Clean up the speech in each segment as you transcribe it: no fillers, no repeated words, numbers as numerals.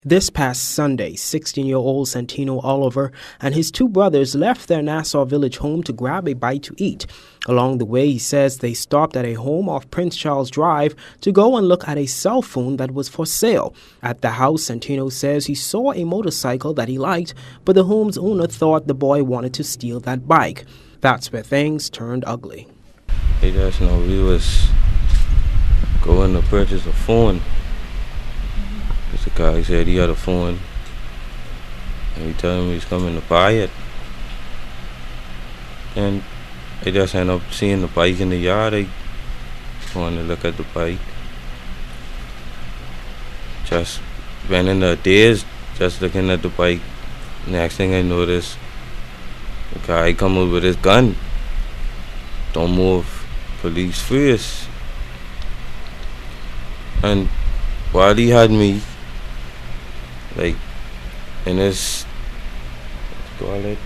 This past Sunday, 16-year-old Santino Oliver and his two brothers left their Nassau Village home to grab a bite to eat. Along the way, he says they stopped at a home off Prince Charles Drive to go and look at a cell phone that was for sale. At the house, Santino says he saw a motorcycle that he liked, but the home's owner thought the boy wanted to steal that bike. That's where things turned ugly. They just know we was going to purchase a phone. The guy said he had a phone, and we told him he was coming to buy it. And they just ended up seeing the bike in the yard. They wanted to look at the bike. Just went in the days, just looking at the bike. Next thing I noticed, the guy come up with his gun. Don't move, police first. And while he had me, like, in his, call it,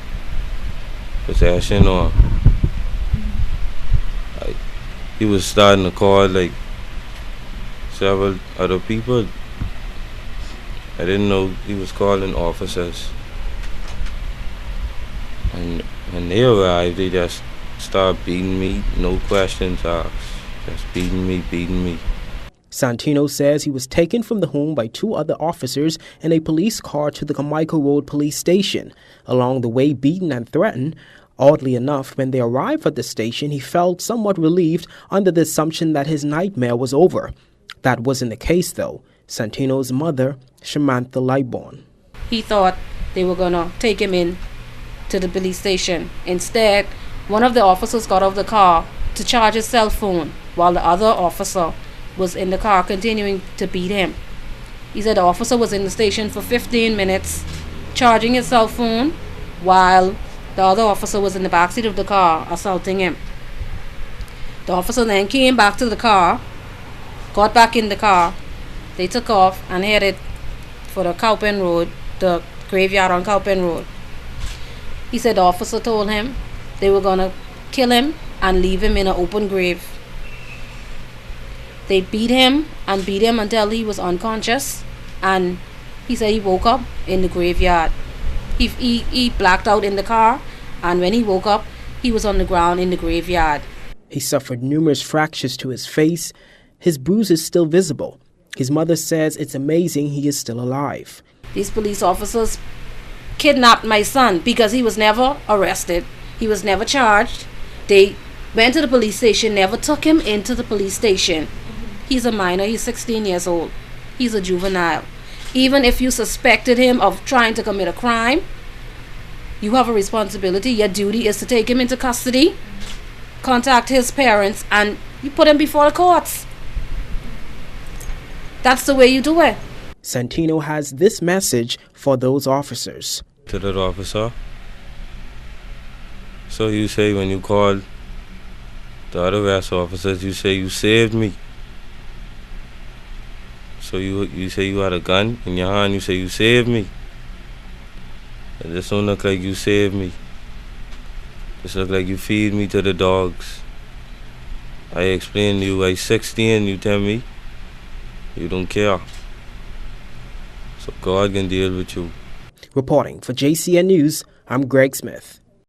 possession, or he was starting to call like several other people. I didn't know he was calling officers. And when they arrived, they just started beating me, no questions asked, just beating me. Santino says he was taken from the home by two other officers in a police car to the Carmichael Road police station. Along the way, beaten and threatened. Oddly enough, when they arrived at the station, he felt somewhat relieved under the assumption that his nightmare was over. That wasn't the case, though. Santino's mother, Samantha Lightborn. He thought they were going to take him in to the police station. Instead, one of the officers got out of the car to charge his cell phone, while the other officer was in the car continuing to beat him. He said the officer was in the station for 15 minutes charging his cell phone, while the other officer was in the backseat of the car assaulting him. The officer then came back to the car, got back in the car. They took off and headed for the Cowpen Road, the graveyard on Cowpen Road. He said the officer told him they were going to kill him and leave him in an open grave. They beat him until he was unconscious, and he said he woke up in the graveyard. He blacked out in the car, and when he woke up, he was on the ground in the graveyard. He suffered numerous fractures to his face. His bruises still visible. His mother says it's amazing he is still alive. These police officers kidnapped my son because he was never arrested. He was never charged. They went to the police station, never took him into the police station. He's a minor, he's 16 years old. He's a juvenile. Even if you suspected him of trying to commit a crime, you have a responsibility. Your duty is to take him into custody, contact his parents, and you put him before the courts. That's the way you do it. Santino has this message for those officers. To that officer, so you say when you call the other arrest officers, you say you saved me. So you say you had a gun in your hand, you say you saved me. It just don't look like you saved me. Just look like you feed me to the dogs. I explained to you I'm 16, you tell me you don't care. So God can deal with you. Reporting for JCN News, I'm Greg Smith.